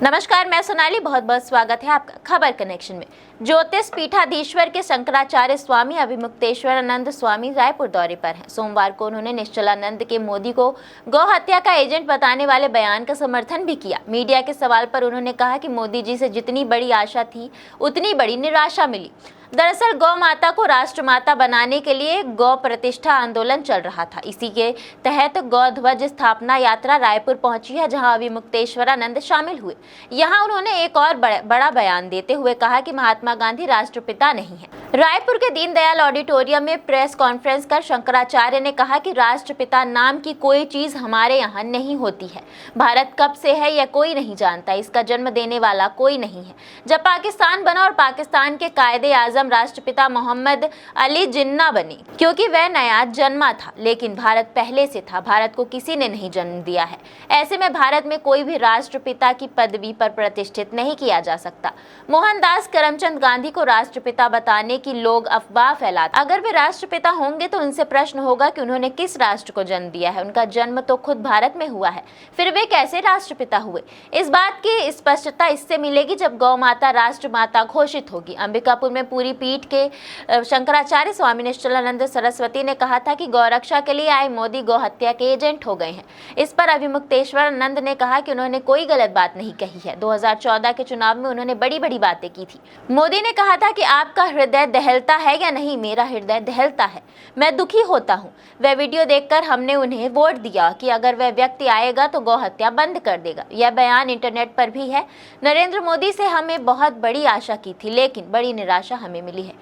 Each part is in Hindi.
नमस्कार, मैं सोनाली। बहुत बहुत स्वागत है आपका खबर कनेक्शन में। ज्योतिष पीठाधीश्वर के शंकराचार्य स्वामी अभिमुक्तेश्वरानंद स्वामी रायपुर दौरे पर हैं। सोमवार को उन्होंने निश्चलानंद के मोदी को गौ हत्या का एजेंट बताने वाले बयान का समर्थन भी किया। मीडिया के सवाल पर उन्होंने कहा कि मोदी जी से जितनी बड़ी आशा थी उतनी बड़ी निराशा मिली। दरअसल गौ माता को राष्ट्रमाता बनाने के लिए गौ प्रतिष्ठा आंदोलन चल रहा था। इसी के तहत गौ ध्वज स्थापना यात्रा रायपुर पहुंची है, जहां अभिमुक्तेश्वरानंद शामिल हुए। यहां उन्होंने एक और बड़ा बयान देते हुए कहा कि महात्मा गांधी राष्ट्रपिता नहीं है। रायपुर के दीनदयाल ऑडिटोरियम में प्रेस कॉन्फ्रेंस कर शंकराचार्य ने कहा कि राष्ट्रपिता नाम की कोई चीज हमारे यहाँ नहीं होती है। भारत कब से है यह कोई नहीं जानता, इसका जन्म देने वाला कोई नहीं है। जब पाकिस्तान बना और पाकिस्तान के कायदे आजम राष्ट्रपिता मोहम्मद अली जिन्ना बने, क्योंकि वह नया जन्मा था, लेकिन भारत पहले से था। भारत को किसी ने नहीं जन्म दिया है। ऐसे में भारत में कोई भी राष्ट्रपिता की पदवी पर प्रतिष्ठित नहीं किया जा सकता। मोहनदास करमचंद गांधी को राष्ट्रपिता बताने की लोग अफवाह फैलाते। अगर वे राष्ट्रपिता होंगे तो उनसे प्रश्न होगा कि उन्होंने किस राष्ट्र को जन्म दिया है। उनका जन्म तो खुद भारत में हुआ है, फिर वे कैसे राष्ट्रपिता हुए? इस बात की स्पष्टता इससे मिलेगी जब गौ माता राष्ट्रमाता घोषित होगी। अंबिकापुर में पूरी पीठ के शंकराचार्य स्वामी निश्चलानंद सरस्वती ने कहा था कि गौरक्षा के लिए आए मोदी गौ हत्या के एजेंट हो गए हैं। इस पर अभिमुक्तेश्वरानंद ने कहा कि उन्होंने कोई गलत बात नहीं कही है। 2014 के चुनाव में उन्होंने बड़ी बड़ी बातें की थी। मोदी ने कहा था कि आपका हृदय दहलता है या नहीं? मेरा हृदय दहलता है, मैं दुखी होता हूँ। वह वीडियो देखकर हमने उन्हें वोट दिया कि अगर वह व्यक्ति आएगा तो गौ हत्या बंद कर देगा। यह बयान इंटरनेट पर भी है। नरेंद्र मोदी से हमें बहुत बड़ी आशा की थी, लेकिन बड़ी निराशा हमें मिली है।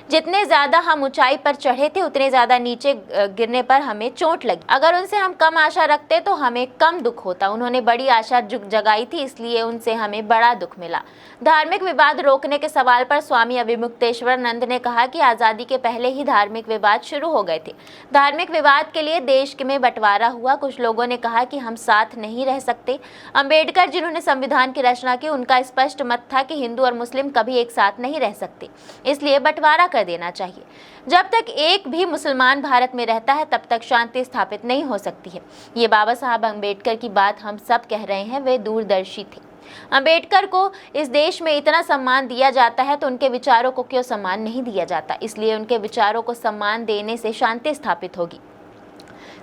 जितने ज्यादा हम ऊंचाई पर चढ़े थे उतने ज्यादा नीचे गिरने पर हमें चोट लगी। अगर उनसे हम कम आशा रखते तो हमें कम दुख होता। उन्होंने बड़ी आशा जगाई थी, इसलिए उनसे हमें बड़ा दुख मिला। धार्मिक विवाद रोकने के सवाल पर स्वामी अभिमुक्तेश्वरानंद ने कहा कि आजादी के पहले ही धार्मिक विवाद शुरू हो गए थे। धार्मिक विवाद के लिए देश में बंटवारा हुआ। कुछ लोगों ने कहा कि हम साथ नहीं रह सकते। अंबेडकर जिन्होंने संविधान की रचना की, उनका स्पष्ट मत था कि हिंदू और मुस्लिम कभी एक साथ नहीं रह सकते, इसलिए बंटवारा कर देना चाहिए। जब तक एक भी मुसलमान भारत में रहता है तब तक शांति स्थापित नहीं हो सकती है। ये बाबा साहब अंबेडकर की बात हम सब कह रहे हैं, वे दूरदर्शी थे। अंबेडकर को इस देश में इतना सम्मान दिया जाता है तो उनके विचारों को क्यों सम्मान नहीं दिया जाता? इसलिए उनके विचारों को सम्मान देने से शांति स्थापित होगी।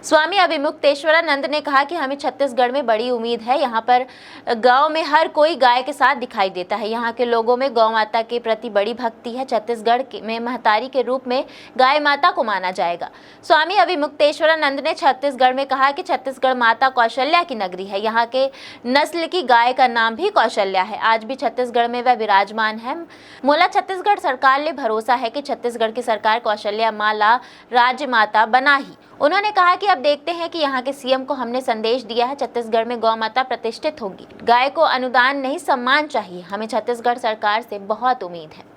स्वामी अभिमुक्तेश्वरानंद ने कहा कि हमें छत्तीसगढ़ में बड़ी उम्मीद है। यहाँ पर गांव में हर कोई गाय के साथ दिखाई देता है। यहाँ के लोगों में गौ माता के प्रति बड़ी भक्ति है। छत्तीसगढ़ में महतारी के रूप में गाय माता को माना जाएगा। स्वामी अभिमुक्तेश्वरानंद ने छत्तीसगढ़ में कहा कि छत्तीसगढ़ माता कौशल्या की नगरी है। यहाँ के नस्ल की गाय का नाम भी कौशल्या है। आज भी छत्तीसगढ़ में वह विराजमान है। मोला छत्तीसगढ़ सरकार ले भरोसा है कि छत्तीसगढ़ की सरकार कौशल्या माला राज्य माता बना ही। उन्होंने कहा कि अब देखते हैं कि यहाँ के सीएम को हमने संदेश दिया है, छत्तीसगढ़ में गौ माता प्रतिष्ठित होगी। गाय को अनुदान नहीं सम्मान चाहिए। हमें छत्तीसगढ़ सरकार से बहुत उम्मीद है।